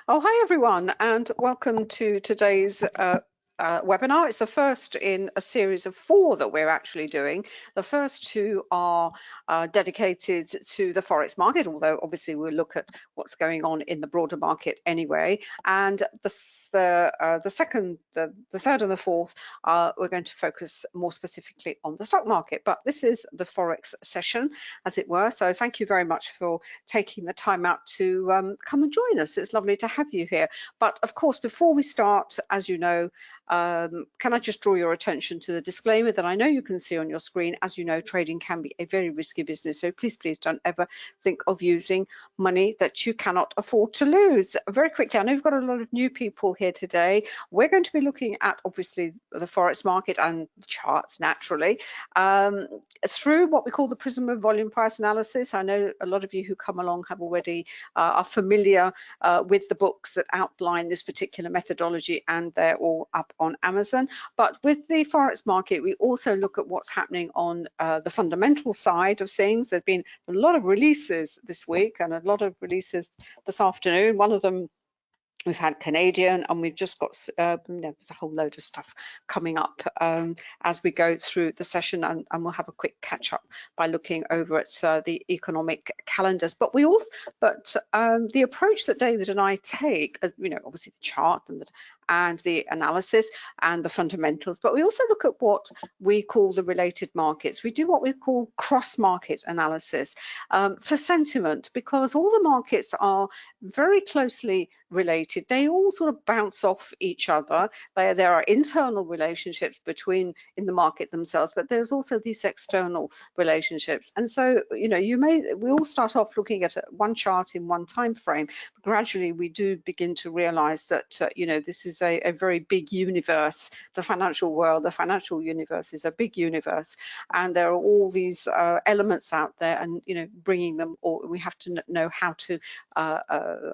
Oh, hi everyone, and welcome to today's webinar. It's the first in a series of 4 that we're actually doing. The first 2 are dedicated to the Forex market, although obviously we'll look at what's going on in the broader market anyway. And the third and the fourth, we're going to focus more specifically on the stock market. But this is the Forex session, as it were. So thank you very much for taking the time out to come and join us. It's lovely to have you here. But of course, before we start, as you know, can I just draw your attention to the disclaimer that I know you can see on your screen. As you know, trading can be a very risky business, so please don't ever think of using money that you cannot afford to lose. Very quickly, I know we've got a lot of new people here today. We're going to be looking at obviously the Forex market and the charts naturally through what we call the prism of volume price analysis. I know a lot of you who come along have already are familiar with the books that outline this particular methodology, and they're all up on Amazon. But with the Forex market, we also look at what's happening on the fundamental side of things. There's been a lot of releases this week and a lot of releases this afternoon. One of them, we've had Canadian, and we've just got there's a whole load of stuff coming up as we go through the session, and we'll have a quick catch up by looking over at the economic calendars. But the approach that David and I take, obviously the chart and the analysis and the fundamentals, but we also look at what we call the related markets. We do what we call cross-market analysis for sentiment, because all the markets are very closely related. They all sort of bounce off each other. There are internal relationships in the market themselves, but there's also these external relationships. And so, we all start off looking at one chart in one time frame. But gradually, we do begin to realize that, this is a very big universe. The financial world, the financial universe is a big universe. And there are all these elements out there, and, bringing them, or we have to know how to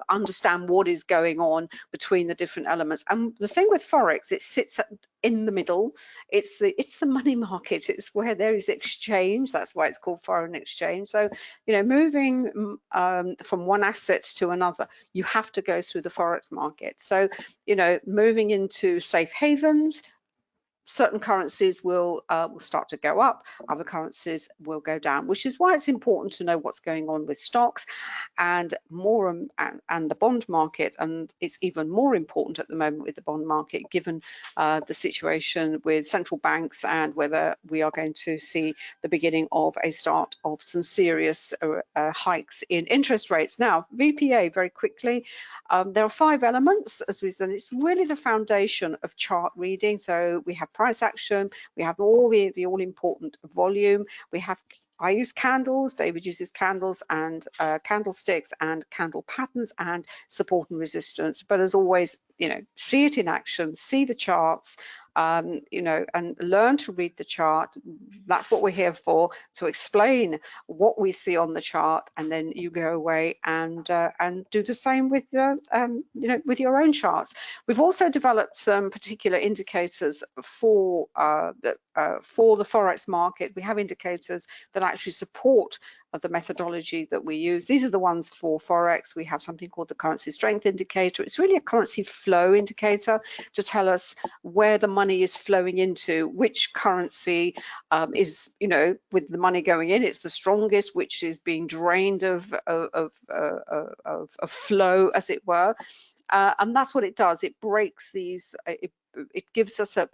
understand what is going on between the different elements. And the thing with Forex, it sits in the middle. It's the money market. It's where there is exchange. That's why it's called foreign exchange. So, moving from one asset to another, you have to go through the Forex market. So, moving into safe havens, certain currencies will start to go up, other currencies will go down, which is why it's important to know what's going on with stocks and the bond market. And it's even more important at the moment with the bond market, given the situation with central banks and whether we are going to see the beginning of a start of some serious hikes in interest rates. Now, VPA, very quickly, there are 5 elements, as we've said. It's really the foundation of chart reading. So we have price action, we have all the all-important volume, I use candles, David uses candles and candlesticks and candle patterns and support and resistance. But as always, see it in action, see the charts, and learn to read the chart. That's what we're here for, to explain what we see on the chart, and then you go away and do the same with with your own charts. We've also developed some particular indicators for the Forex market. We have indicators that actually support the methodology that we use. These are the ones for Forex. We have something called the currency strength indicator. It's really a currency flow indicator to tell us where the money is flowing into, which currency is, with the money going in, it's the strongest, which is being drained of flow, as it were. And that's what it does. It breaks these, it gives us a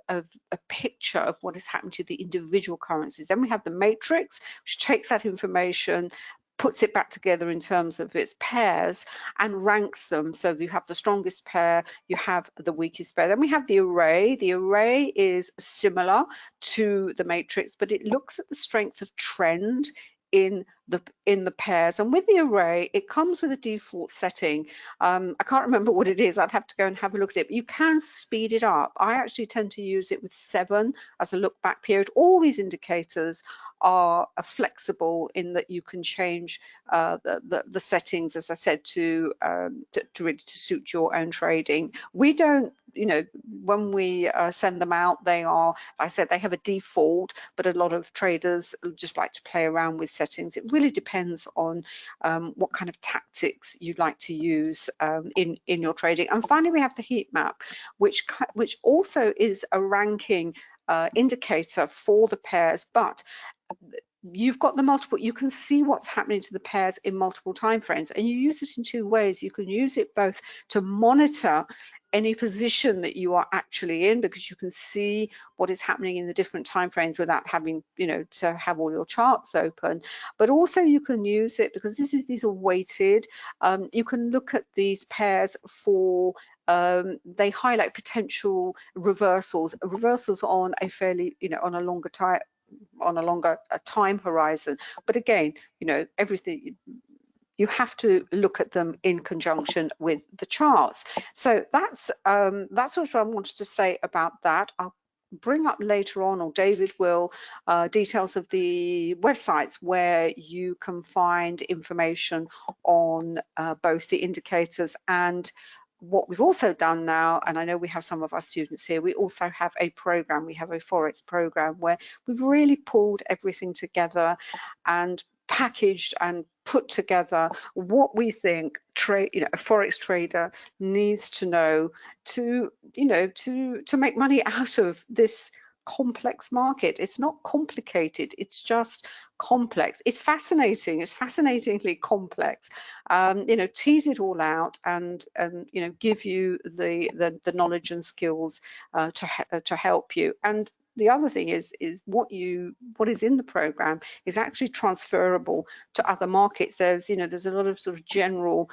picture of what is happening to the individual currencies. Then we have the matrix, which takes that information, puts it back together in terms of its pairs and ranks them. So you have the strongest pair, you have the weakest pair. Then we have the array. The array is similar to the matrix, but it looks at the strength of trend in the pairs. And with the array, it comes with a default setting. I can't remember what it is. I'd have to go and have a look at it, but you can speed it up. I actually tend to use it with 7 as a look back period. All these indicators are flexible in that you can change the settings, as I said, to really to suit your own trading. We don't you know, when we send them out, they are, I said, they have a default, but a lot of traders just like to play around with settings. It really depends on what kind of tactics you'd like to use in your trading. And finally, we have the heat map, which also is a ranking indicator for the pairs, but you've got the multiple, you can see what's happening to the pairs in multiple time frames, and you use it in two ways. You can use it both to monitor any position that you are actually in, because you can see what is happening in the different time frames without having, you know, to have all your charts open. But also you can use it because these are weighted. You can look at these pairs for they highlight potential reversals on a fairly, you know, on a longer time horizon. But again, you know, everything, you have to look at them in conjunction with the charts. So that's what I wanted to say about that. I'll bring up later on, or David will, details of the websites where you can find information on both the indicators and what we've also done now, and I know we have some of our students here, we also have a program, we have a Forex program where we've really pulled everything together and packaged and put together what we think a Forex trader needs to know to, you know, to make money out of this complex market. It's not complicated, it's just complex. It's fascinating, it's fascinatingly complex. You know, tease it all out and you know, give you the knowledge and skills to help you. And the other thing is what is in the program is actually transferable to other markets. There's, you know, there's a lot of sort of general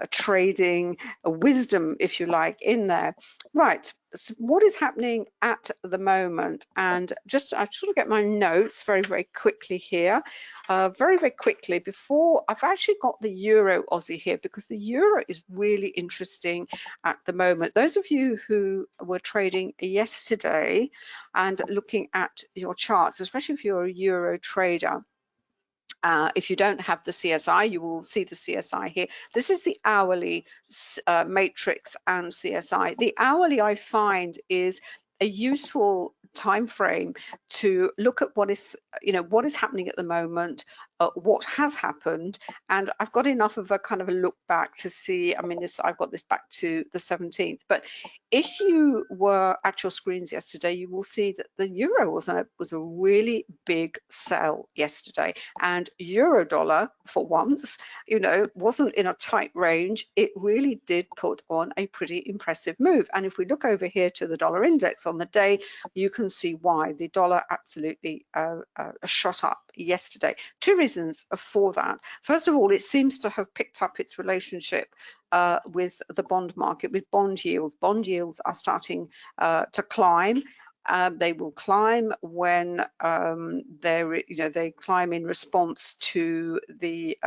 trading wisdom, if you like, in there. Right. So what is happening at the moment? And just I sort of get my notes very quickly here, very quickly, before I've actually got the Euro Aussie here, because the Euro is really interesting at the moment. Those of you who were trading yesterday and looking at your charts, especially if you're a Euro trader, if you don't have the CSI, you will see the CSI here. This is the hourly matrix and CSI. The hourly, I find, is a useful time frame to look at what is, you know, what is happening at the moment, what has happened, and I've got enough of a kind of a look back to see. I mean, I've got this back to the 17th, but if you were at your screens yesterday, you will see that the euro was a really big sell yesterday, and Eurdollar, for once, you know, wasn't in a tight range. It really did put on a pretty impressive move. And if we look over here to the dollar index on the day, you can see why the dollar absolutely shot up yesterday. Two reasons for that. First of all, it seems to have picked up its relationship with the bond market, with bond yields. Bond yields are starting to climb. They will climb when they climb in response to the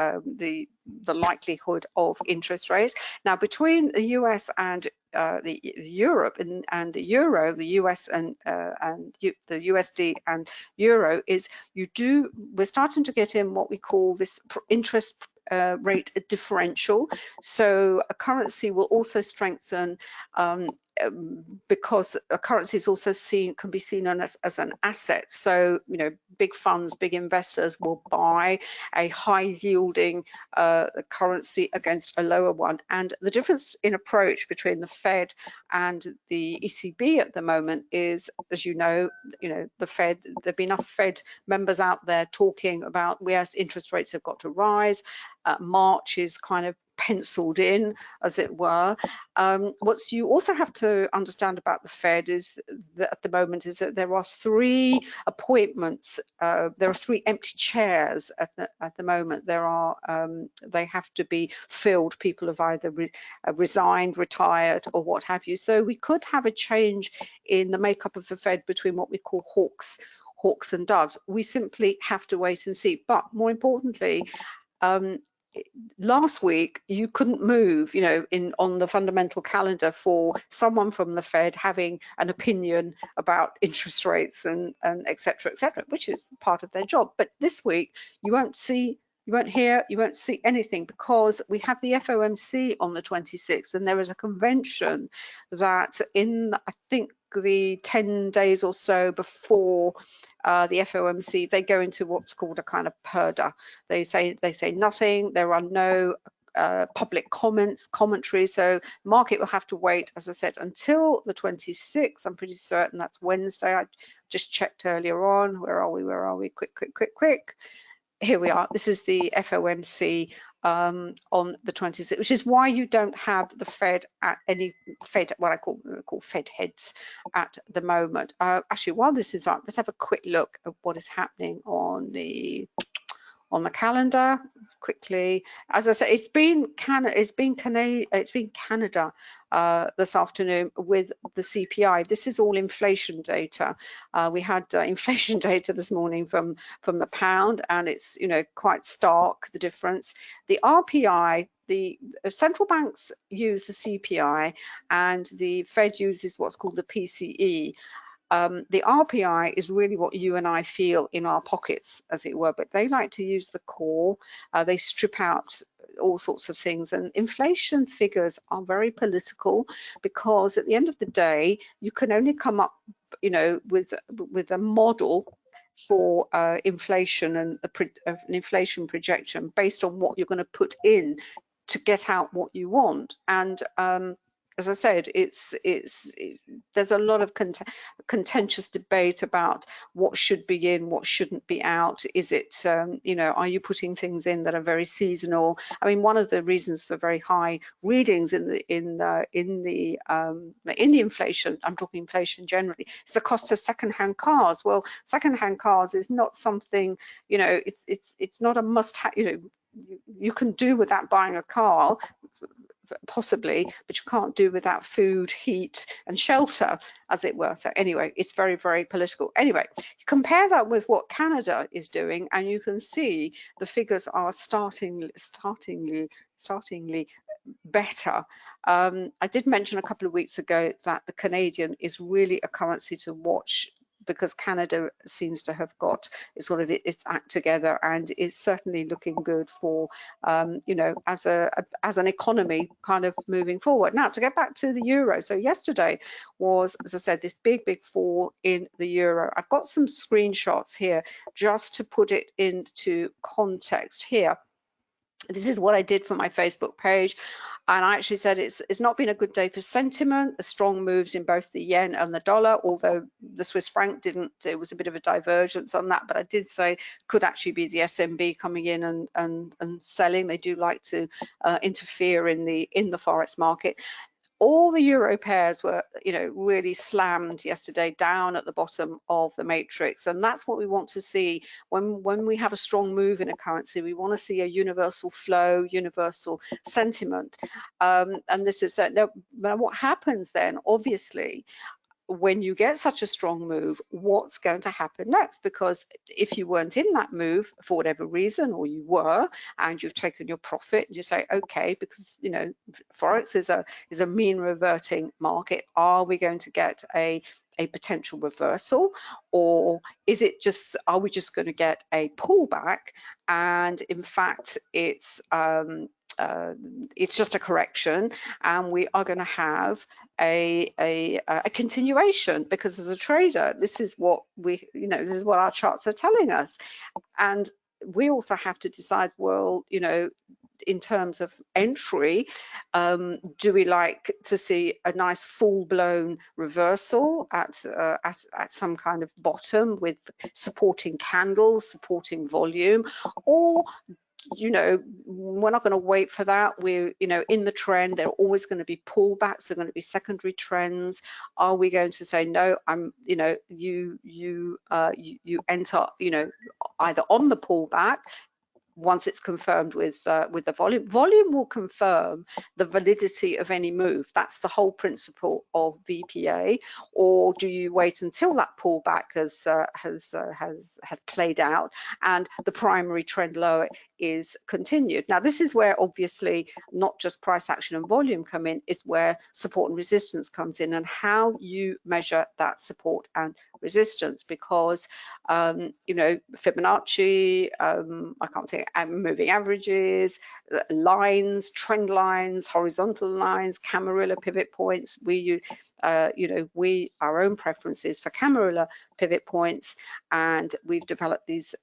likelihood of interest rates. Now, between the US and the Europe and the euro, the US and the USD and euro, is we're starting to get in what we call this interest rate differential. So a currency will also strengthen because a currency is also can be seen as an asset. So, you know, big funds, big investors will buy a high yielding currency against a lower one. And the difference in approach between the Fed and the ECB at the moment is, as you know, the Fed, there've been enough Fed members out there talking about, yes, interest rates have got to rise. March is kind of penciled in, as it were. What you also have to understand about the Fed is that at the moment is that there are 3 appointments. There are 3 empty chairs at the moment. There are they have to be filled. People have either resigned, retired, or what have you. So we could have a change in the makeup of the Fed between what we call hawks and doves. We simply have to wait and see. But more importantly, last week you couldn't move, you know, on the fundamental calendar for someone from the Fed having an opinion about interest rates and et cetera, which is part of their job. But this week you won't see You won't hear, you won't see anything, because we have the FOMC on the 26th, and there is a convention that in, I think, the 10 days or so before the FOMC, they go into what's called a kind of purdah. They say nothing. There are no public commentary, so market will have to wait, as I said, until the 26th. I'm pretty certain that's Wednesday. I just checked earlier on. Where are we? Quick. Here we are. This is the FOMC on the 26th, which is why you don't have the Fed at any Fed, what I call Fed heads at the moment. Actually, while this is up, let's have a quick look at what is happening on the calendar quickly. As I said, it's been Canada this afternoon with the CPI. This is all inflation data. We had inflation data this morning from the pound, and it's, you know, quite stark, the difference. The RPI, the central banks use the CPI, and the Fed uses what's called the PCE. The RPI is really what you and I feel in our pockets, as it were, but they like to use the core. They strip out all sorts of things, and inflation figures are very political, because at the end of the day, you can only come up, you know, with a model for inflation and an inflation projection based on what you're going to put in to get out what you want. And as I said, there's a lot of contentious debate about what should be in, what shouldn't be out. Is it, you know, are you putting things in that are very seasonal? I mean, one of the reasons for very high readings in the inflation, I'm talking inflation generally, is the cost of second-hand cars. Well, second-hand cars is not something, you know, it's not a must-have. You know, you can do without buying a car, possibly, but you can't do without food, heat and shelter, as it were. So anyway, it's very, very political. Anyway, you compare that with what Canada is doing, and you can see the figures are startlingly better. I did mention a couple of weeks ago that the Canadian is really a currency to watch, because Canada seems to have got its act together, and is certainly looking good for, you know, as an economy kind of moving forward. Now, to get back to the euro, so yesterday was, as I said, this big fall in the euro. I've got some screenshots here just to put it into context here. This is what I did for my Facebook page, and I actually said it's not been a good day for sentiment. The strong moves in both the yen and the dollar, although the Swiss franc didn't. It was a bit of a divergence on that, but I did say could actually be the SMB coming in and selling. They do like to interfere in the Forex market. All the euro pairs were, you know, really slammed yesterday down at the bottom of the matrix, and that's what we want to see when we have a strong move in a currency. We want to see a universal flow, universal sentiment, and this is now what happens then, obviously, when you get such a strong move, what's going to happen next? Because if you weren't in that move for whatever reason, or you were, and you've taken your profit, you say, okay, because, you know, Forex is a mean reverting market. Are we going to get a potential reversal, or is it just, are we just going to get a pullback? And in fact, it's just a correction, and we are going to have a continuation, because as a trader, this is what this is what our charts are telling us. And we also have to decide, well, you know, in terms of entry, do we like to see a nice full-blown reversal at some kind of bottom with supporting candles, supporting volume, or, you know, we're not going to wait for that. We're, you know, in the trend, there are always going to be pullbacks, there are going to be secondary trends. Are we going to say, no, I'm, you know, you enter, you know, either on the pullback once it's confirmed with the volume. Volume will confirm the validity of any move. That's the whole principle of VPA. Or do you wait until that pullback has played out and the primary trend lower is continued? Now, this is where obviously not just price action and volume come in, is where support and resistance comes in, and how you measure that support and resistance, because you know, Fibonacci, I can't say, moving averages, lines, trend lines, horizontal lines, Camarilla pivot points. We use you know, our own preferences for Camarilla pivot points, and we've developed these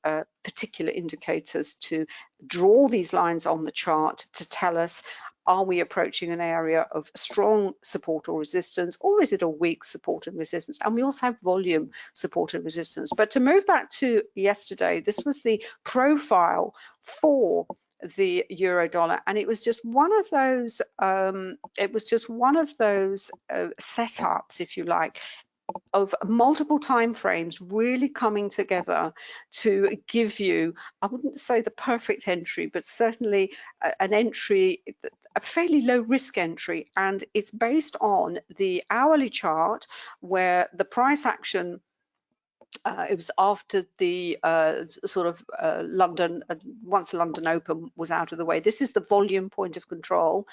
particular indicators to draw these lines on the chart to tell us, are we approaching an area of strong support or resistance, or is it a weak support and resistance? And we also have volume support and resistance. But to move back to yesterday, this was the profile for the euro dollar, and it was just one of those setups, if you like, of multiple time frames really coming together to give you, I wouldn't say the perfect entry, but certainly an entry, a fairly low risk entry. And it's based on the hourly chart, where the price action, it was after the London, once London Open was out of the way. This is the volume point of control.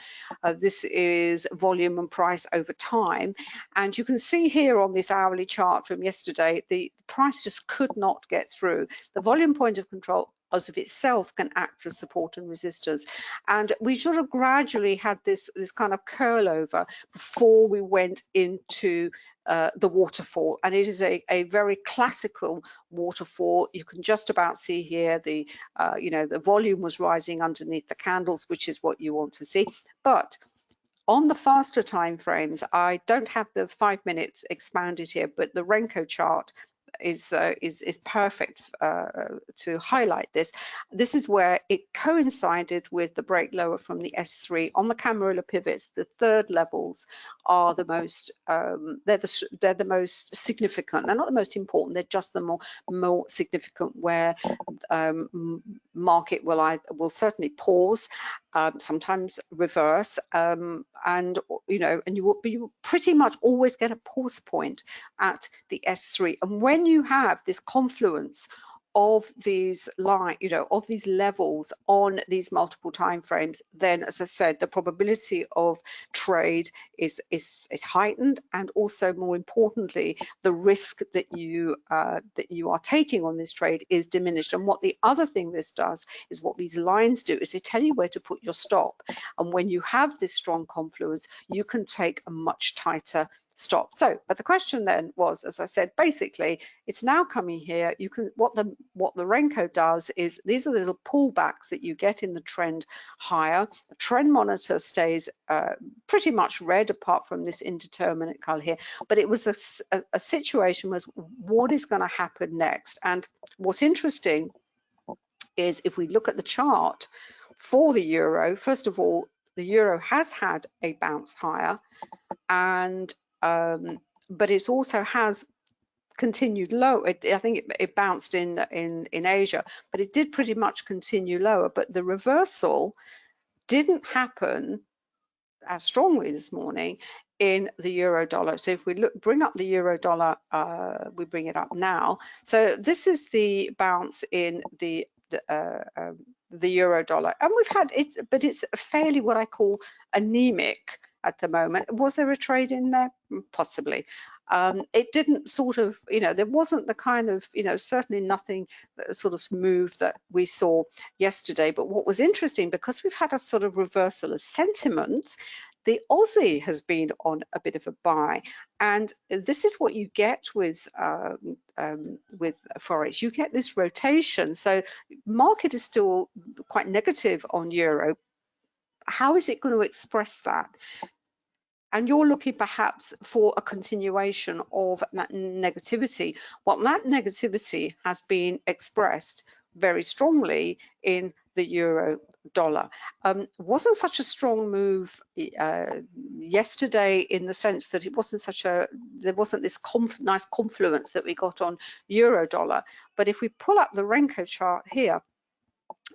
This is volume and price over time. And you can see here on this hourly chart from yesterday, the price just could not get through. The volume point of control as of itself can act as support and resistance. And we sort of gradually had this kind of curl over before we went into the waterfall, and it is a very classical waterfall. You can just about see here the you know, the volume was rising underneath the candles, which is what you want to see. But on the faster time frames, I don't have the 5 minutes expanded here, but the Renko chart is perfect to highlight this. This is where it coincided with the break lower from the S3 on the Camarilla pivots. The third levels are the most they're the most significant. They're not the most important, they're just the more significant, where market will certainly pause, sometimes reverse, and you know, and you will pretty much always get a pause point at the S3. And when you have this confluence of these of these levels on these multiple time frames, then, as I said, the probability of trade is heightened, and also, more importantly, the risk that you are taking on this trade is diminished. And what the other thing this does is, what these lines do is they tell you where to put your stop. And when you have this strong confluence, you can take a much tighter stop. So, but the question then was, as I said, basically it's now coming here. You can, what the Renko does is, these are the little pullbacks that you get in the trend higher. The trend monitor stays pretty much red, apart from this indeterminate color here. But it was a situation was, what is going to happen next? And what's interesting is, if we look at the chart for the euro, first of all, the euro has had a bounce higher, and but it also has continued low. I think it bounced in Asia, but it did pretty much continue lower. But the reversal didn't happen as strongly this morning in the euro dollar. So if we bring up the euro dollar, we bring it up now. So this is the bounce in the euro dollar, and we've had it, but it's fairly what I call anemic at the moment. Was there a trade in there? Possibly. It didn't sort of, you know, there wasn't the kind of, you know, certainly nothing sort of move that we saw yesterday. But what was interesting, because we've had a sort of reversal of sentiment, the Aussie has been on a bit of a buy, and this is what you get with Forex. You get this rotation. So market is still quite negative on euro. How is it going to express that? And you're looking perhaps for a continuation of that negativity. Well, that negativity has been expressed very strongly in the euro dollar. Wasn't such a strong move yesterday, in the sense that it wasn't there wasn't this nice confluence that we got on euro dollar. But if we pull up the Renko chart here,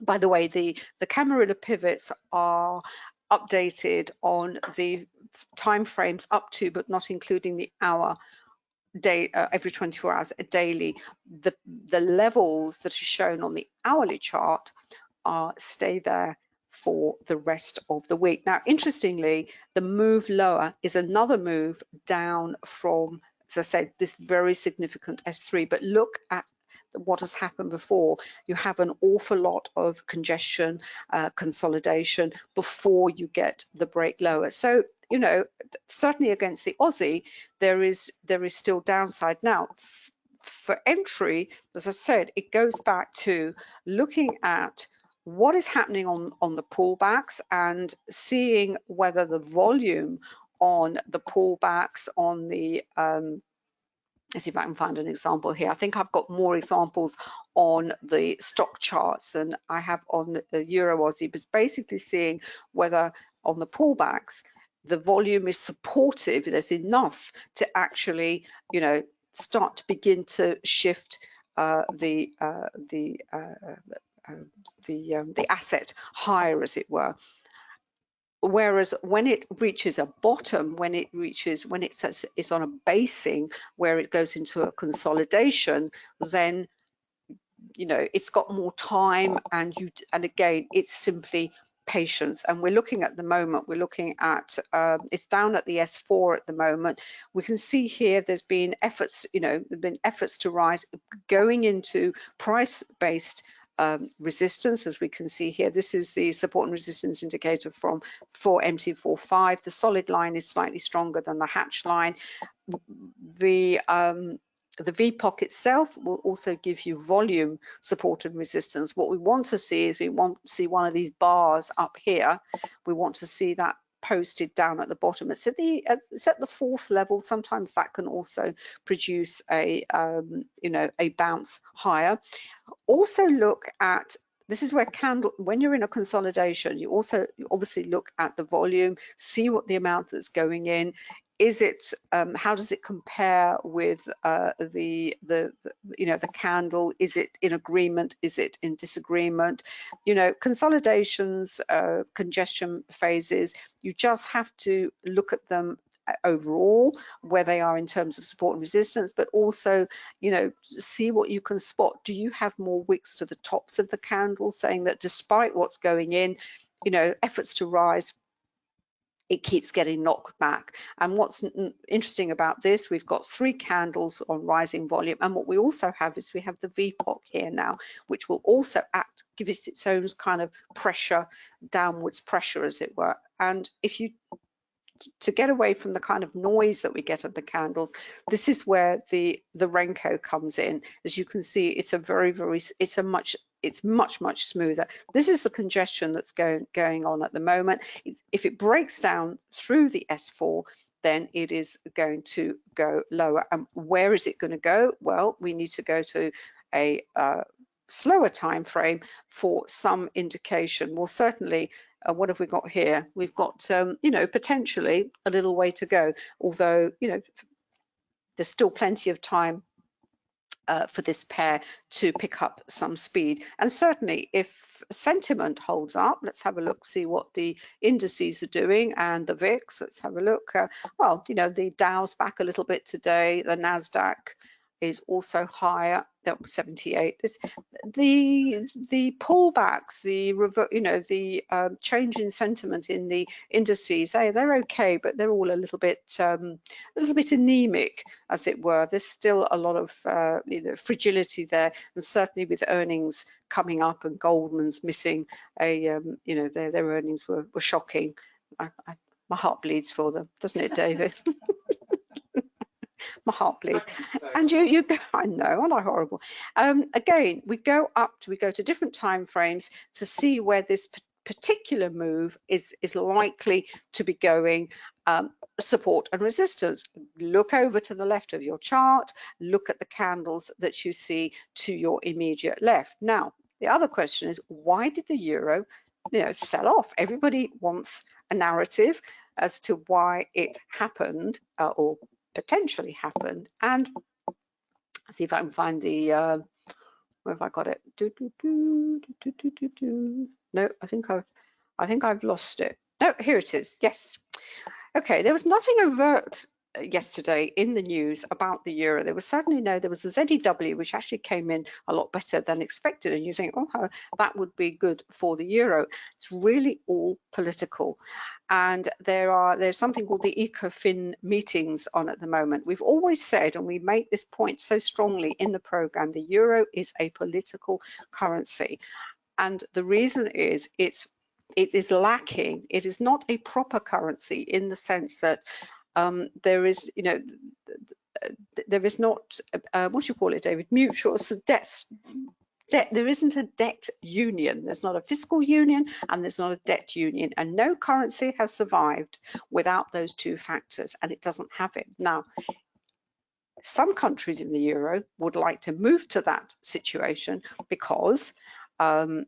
by the way, the Camarilla pivots are updated on the time frames up to, but not including the hour, day, every 24 hours daily. The levels that are shown on the hourly chart stay there for the rest of the week. Now, interestingly, the move lower is another move down from as I said, this very significant S3, but look at what has happened before. You have an awful lot of congestion, consolidation before you get the break lower. So, you know, certainly against the Aussie, there is still downside. Now, for entry, as I said, it goes back to looking at what is happening on the pullbacks and seeing whether the volume on the pullbacks on the let's see if I can find an example here. I think I've got more examples on the stock charts than I have on the EURUSD, but basically seeing whether on the pullbacks the volume is supportive, there's enough to actually, you know, start to begin to shift the asset higher, as it were. Whereas when it reaches a bottom, when it's on a basing where it goes into a consolidation, then, you know, it's got more time, and again, it's simply patience. And we're looking at the moment, we're looking at it's down at the S4 at the moment. We can see here there's been efforts, you know, there've been efforts to rise, going into price-based resistance, as we can see here. This is the support and resistance indicator for MT45. The solid line is slightly stronger than the hatch line. The VPOC itself will also give you volume support and resistance. What we want to see is we want to see one of these bars up here. We want to see that posted down at the bottom. It's at the fourth level. Sometimes that can also produce a you know, a bounce higher. Also look at, this is where when you're in a consolidation, you also obviously look at the volume, see what the amount that's going in. Is it how does it compare with the you know, the candle? Is it in agreement? Is it in disagreement? You know, consolidations, congestion phases, you just have to look at them overall, where they are in terms of support and resistance, but also, you know, see what you can spot. Do you have more wicks to the tops of the candle, saying that despite what's going in, you know, efforts to rise, it keeps getting knocked back? And what's interesting about this, we've got 3 candles on rising volume, and what we also have is we have the VPOC here now, which will also give us its own kind of pressure, downwards pressure, as it were. And if you, to get away from the kind of noise that we get of the candles, this is where the Renko comes in. As you can see, it's much smoother. This is the congestion that's going on at the moment. If it breaks down through the S4, then it is going to go lower. And where is it going to go? Well, we need to go to a slower time frame for some indication. Well, certainly, what have we got here? We've got, you know, potentially a little way to go, although, you know, there's still plenty of time for this pair to pick up some speed. And certainly if sentiment holds up, let's have a look, see what the indices are doing, and the VIX, let's have a look. Well, you know, the Dow's back a little bit today, the NASDAQ is also higher, that was 78. It's the pullbacks, you know, the change in sentiment in the indices, they're okay, but they're all a little bit anemic, as it were. There's still a lot of you know, fragility there, and certainly with earnings coming up, and Goldman's missing a you know, their earnings were shocking. My heart bleeds for them, doesn't it, David? My heart bleeds. And you go, I know, aren't I horrible? Again, we go to different time frames to see where this particular move is likely to be going. Support and resistance. Look over to the left of your chart, look at the candles that you see to your immediate left. Now, the other question is, why did the euro, you know, sell off? Everybody wants a narrative as to why it happened, or potentially happened. And I'll see if I can find the where have I got it? No, I think I've lost it. No, here it is. Yes. Okay, there was nothing overt yesterday in the news about the euro. There was certainly there was the ZEW, which actually came in a lot better than expected, and you think, oh, that would be good for the euro. It's really all political. and there's something called the ECOFIN meetings on at the moment. We've always said, and we make this point so strongly in the program, the euro is a political currency, and the reason is it is lacking. It is not a proper currency in the sense that there is, you know, there is not what do you call it, David? Mutual debt. There isn't a debt union. There's not a fiscal union and there's not a debt union, and no currency has survived without those two factors, and it doesn't have it. Now, some countries in the euro would like to move to that situation because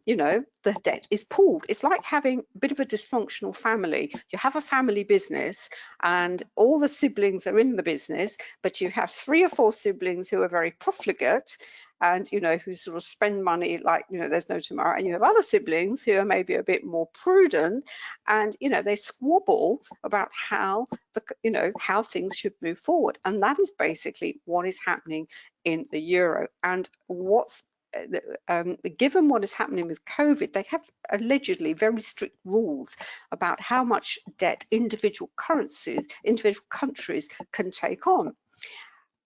you know, the debt is pooled. It's like having a bit of a dysfunctional family. You have a family business and all the siblings are in the business, but you have 3 or 4 siblings who are very profligate and, you know, who sort of spend money like, you know, there's no tomorrow. And you have other siblings who are maybe a bit more prudent and, you know, they squabble about how you know, how things should move forward. And that is basically what is happening in the euro. And what's given what is happening with COVID, they have allegedly very strict rules about how much debt individual currencies, individual countries can take on.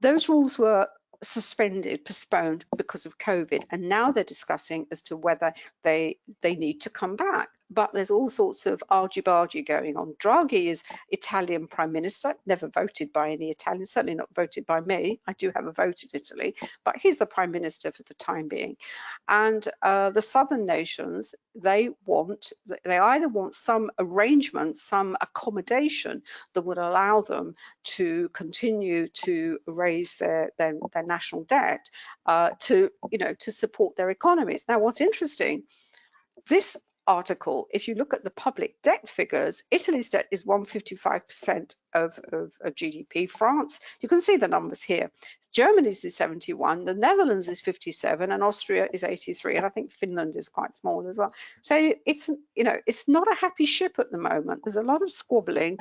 Those rules were suspended, postponed because of COVID, and now they're discussing as to whether they need to come back. But there's all sorts of argy-bargy going on. Draghi is Italian Prime Minister, never voted by any Italians, certainly not voted by me. I do have a vote in Italy, but he's the Prime Minister for the time being. And the southern nations, they either want some arrangement, some accommodation that would allow them to continue to raise their national debt to, you know, to support their economies. Now, what's interesting, this article, if you look at the public debt figures, Italy's debt is 155% of GDP. France, you can see the numbers here. Germany's is 71, the Netherlands is 57, and Austria is 83, and I think Finland is quite small as well. So it's, you know, it's not a happy ship at the moment. There's a lot of squabbling.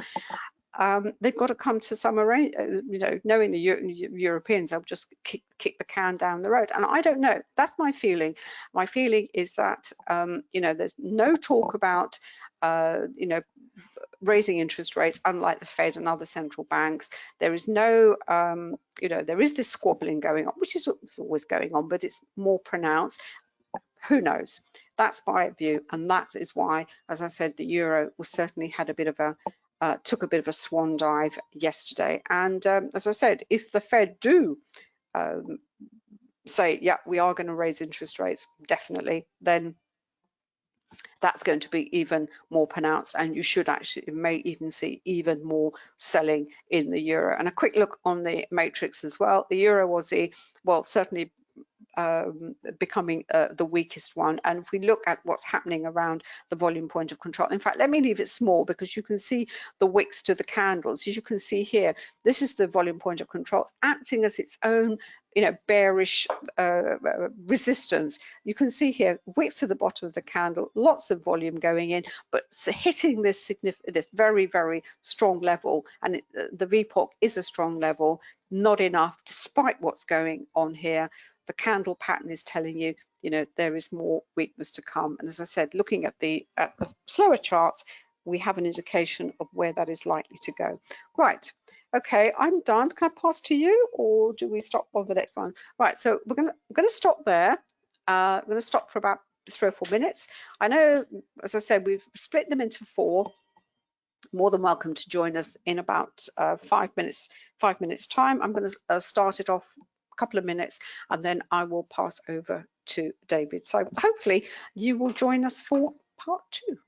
They've got to come to some arrangement, you know, knowing the Europeans, they'll just kick the can down the road. And I don't know, that's my feeling. My feeling is that, you know, there's no talk about, you know, raising interest rates, unlike the Fed and other central banks. There is no, you know, there is this squabbling going on, which is always going on, but it's more pronounced. Who knows? That's my view. And that is why, as I said, the euro was certainly had a bit of a, took a bit of a swan dive yesterday. And as I said, if the Fed do say, yeah, we are going to raise interest rates, definitely, then that's going to be even more pronounced, and you should actually may even see even more selling in the euro. And a quick look on the matrix as well. The EURUSD, well, certainly becoming the weakest one. And if we look at what's happening around the volume point of control, in fact, let me leave it small because you can see the wicks to the candles. As you can see here, this is the volume point of control. It's acting as its own, you know, bearish resistance. You can see here wicks to the bottom of the candle, lots of volume going in, but hitting this very, very strong level, and the VPOC is a strong level, not enough despite what's going on here. The candle pattern is telling you, you know, there is more weakness to come. And as I said, looking at the slower charts, we have an indication of where that is likely to go. Right. Okay, I'm done. Can I pass to you, or do we stop on the next one? Right. So we're gonna stop there. We're gonna stop for about 3 or 4 minutes. I know, as I said, we've split them into 4. More than welcome to join us in about 5 minutes time. I'm going to start it off a couple of minutes, and then I will pass over to David. So hopefully you will join us for part 2.